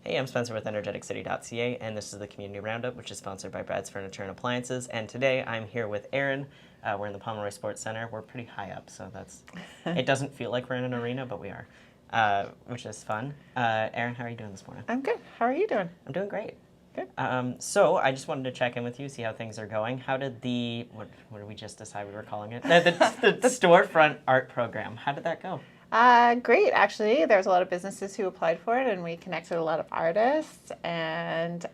Hey, I'm Spencer with energeticcity.ca, and this is the Community Roundup, which is sponsored by Brad's Furniture and Appliances. And today I'm here with Eryn. We're in the Pomeroy Sports Center. We're pretty high up, so it doesn't feel like we're in an arena, but we are, which is fun. Eryn, how are you doing this morning? I'm good. How are you doing? I'm doing great. Good. So I just wanted to check in with you, see how things are going. How did what did we just decide we were calling it? The storefront art program. How did that go? Great, actually. There's a lot of businesses who applied for it, and we connected a lot of artists and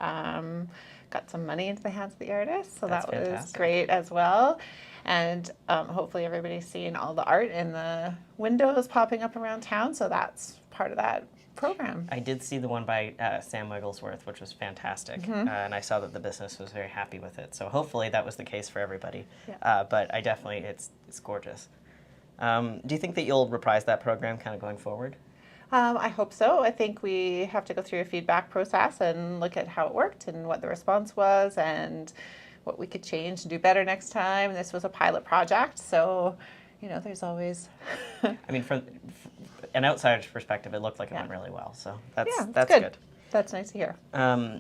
got some money into the hands of the artists. So That's that was fantastic. great as well. And hopefully everybody's seeing all the art in the windows popping up around town. So that's part of that program. I did see the one by Sam Wigglesworth, which was fantastic, and I saw that the business was very happy with it. So hopefully that was the case for everybody. Yeah. But I definitely, it's gorgeous. Do you think that you'll reprise that program kind of going forward? I hope so. I think we have to go through a feedback process and look at how it worked and what the response was and what we could change and do better next time. This was a pilot project, so there's always. I mean, from an outsider's perspective, it looked like it went really well. So that's good. That's nice to hear.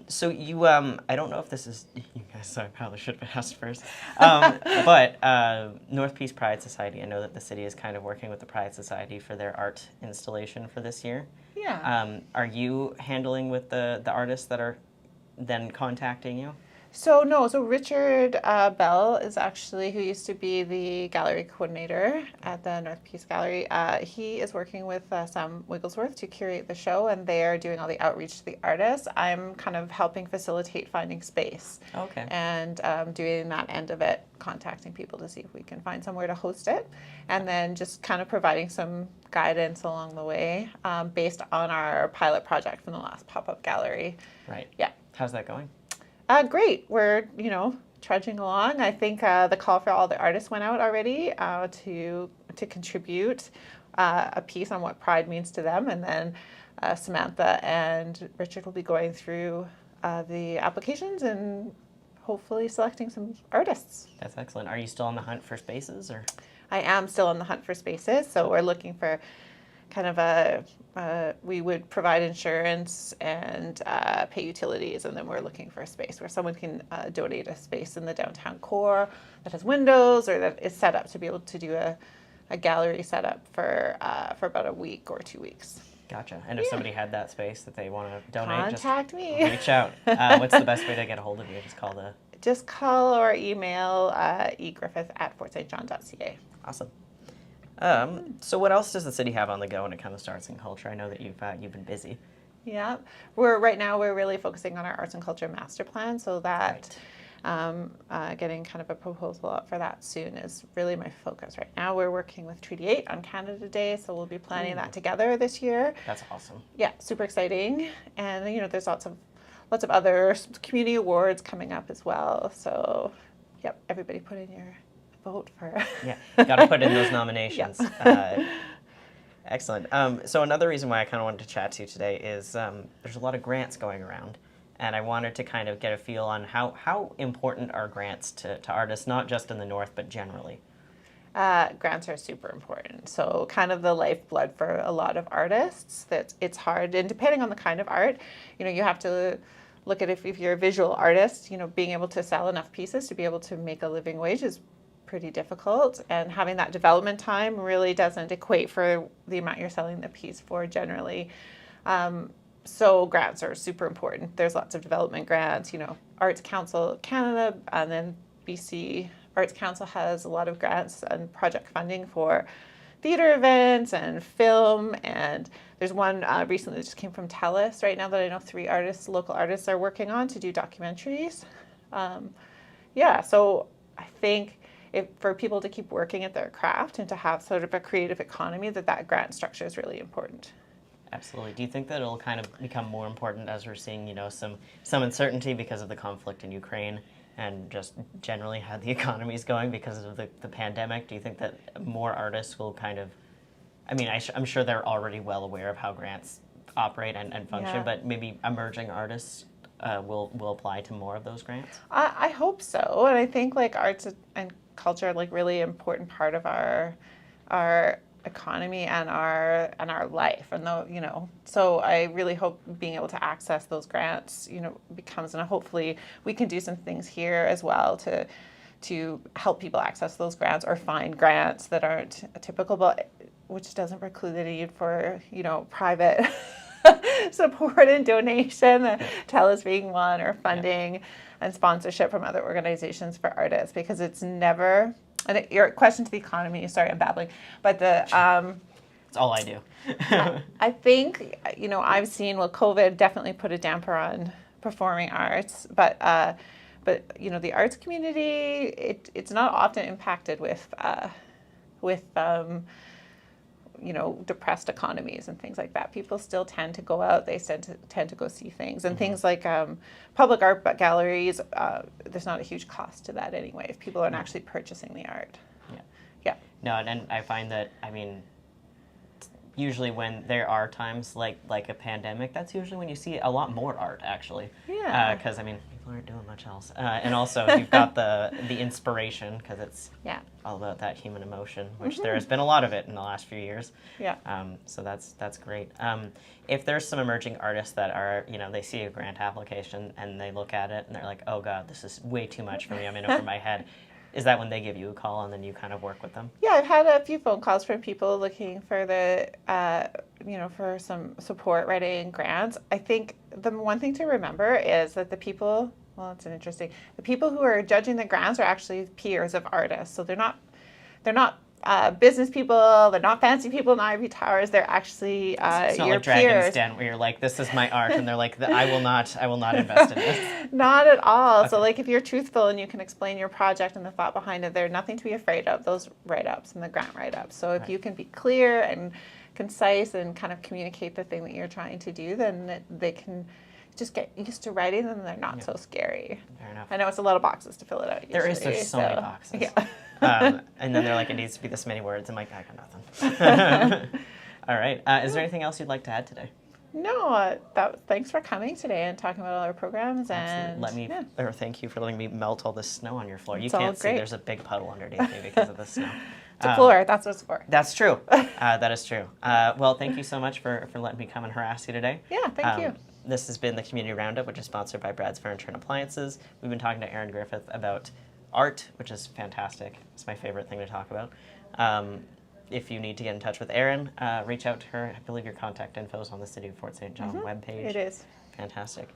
So you, I don't know if this is you guys. So I probably should have asked first. But North Peace Pride Society. I know that the city is kind of working with the Pride Society for their art installation for this year. Yeah. Are you handling with the artists that are then contacting you? So Richard Bell is actually, who used to be the gallery coordinator at the North Peace Gallery. He is working with Sam Wigglesworth to curate the show, and they are doing all the outreach to the artists. I'm kind of helping facilitate finding space. Okay. And doing that end of it, contacting people to see if we can find somewhere to host it, and then just kind of providing some guidance along the way based on our pilot project from the last pop-up gallery. Right. Yeah. How's that going? Great. We're, trudging along. I think the call for all the artists went out already to contribute a piece on what Pride means to them. And then Samantha and Richard will be going through the applications and hopefully selecting some artists. That's excellent. Are you still on the hunt for spaces, or? I am still on the hunt for spaces. So we're looking for kind of we would provide insurance and pay utilities, and then we're looking for a space where someone can donate a space in the downtown core that has windows or that is set up to be able to do a gallery setup for about a week or 2 weeks. Gotcha. And if somebody had that space that they want to donate, contact just me. Reach out. What's the best way to get a hold of you? Just call or email egriffith@fortstjohn.ca. Awesome. So what else does the city have on the go when it comes to arts and culture? I know that you've been busy. Yeah, right now we're really focusing on our arts and culture master plan, so that getting kind of a proposal out for that soon is really my focus right now. We're working with Treaty 8 on Canada Day, so we'll be planning that together this year. That's awesome. Yeah, super exciting, and there's lots of other community awards coming up as well. So, yep, everybody put in your vote for. Yeah, got to put in those nominations. Excellent. So another reason why I kind of wanted to chat to you today is there's a lot of grants going around, and I wanted to kind of get a feel on how important are grants to artists, not just in the North, but generally. Grants are super important. So kind of the lifeblood for a lot of artists. That it's hard, and depending on the kind of art, you have to look at if you're a visual artist, being able to sell enough pieces to be able to make a living wage is pretty difficult, and having that development time really doesn't equate for the amount you're selling the piece for generally. So grants are super important. There's lots of development grants, Arts Council of Canada, and then BC Arts Council has a lot of grants and project funding for theater events and film, and there's one recently that just came from TELUS right now that I know 3 local artists are working on to do documentaries. So I think for people to keep working at their craft and to have sort of a creative economy, that grant structure is really important. Absolutely. Do you think that it'll kind of become more important as we're seeing, some uncertainty because of the conflict in Ukraine and just generally how the economy is going because of the pandemic? Do you think that more artists will kind of, I'm sure they're already well aware of how grants operate and function, but maybe emerging artists will apply to more of those grants? I hope so, and I think arts and culture are really important part of our economy and our life. And though, you know, so I really hope being able to access those grants, you know, becomes, and hopefully we can do some things here as well to help people access those grants or find grants that aren't typical, but which doesn't preclude the need for, you know, private support and donation, TELUS being one, or funding and sponsorship from other organizations for artists, because it's never, and your question to the economy, sorry, I'm babbling, but the It's all I do. I think, you know, I've seen, well, COVID definitely put a damper on performing arts, but you know, the arts community, it's not often impacted with you know, depressed economies and things like that. People still tend to go out. They tend to go see things, and things like public art galleries. There's not a huge cost to that anyway, if people aren't actually purchasing the art. Yeah. No, and I find that, I mean, usually when there are times like a pandemic, that's usually when you see a lot more art, actually. Yeah. Because I mean, people aren't doing much else, and also you've got the inspiration, because it's all about that human emotion, which there has been a lot of it in the last few years. Yeah. So that's great. If there's some emerging artists that are, you know, they see a grant application and they look at it and they're like, oh God, this is way too much for me. I'm in over my head. Is that when they give you a call and then you kind of work with them? Yeah, I've had a few phone calls from people looking for you know, for some support writing grants. I think the one thing to remember is that the people who are judging the grants are actually peers of artists. So they're not business people, they're not fancy people in Ivy Towers. They're actually it's not your like Dragon's peers. Den, where you're like, this is my art, and they're like, I will not invest in this. Not at all. Okay. So like, if you're truthful and you can explain your project and the thought behind it, there's nothing to be afraid of, those write-ups and the grant write-ups. So if you can be clear and concise and kind of communicate the thing that you're trying to do, then they can just get used to writing them, and they're not so scary. Fair enough. I know it's a lot of boxes to fill it out usually. There's so many boxes. Yeah. And then they're like, it needs to be this many words. I'm like, I got nothing. All right. Is there anything else you'd like to add today? No, thanks for coming today and talking about all our programs. Absolutely. And Thank you for letting me melt all this snow on your floor. You It's all can't see, great. there's a big puddle underneath me because of the snow. It's a floor. That's what it's for. That's true. That is true. Well, thank you so much for letting me come and harass you today. Yeah, thank you. This has been the Community Roundup, which is sponsored by Brad's Furniture and Appliances. We've been talking to Eryn Griffith about art, which is fantastic. It's my favorite thing to talk about. If you need to get in touch with Eryn, reach out to her. I believe your contact info is on the City of Fort St. John webpage. It is. Fantastic.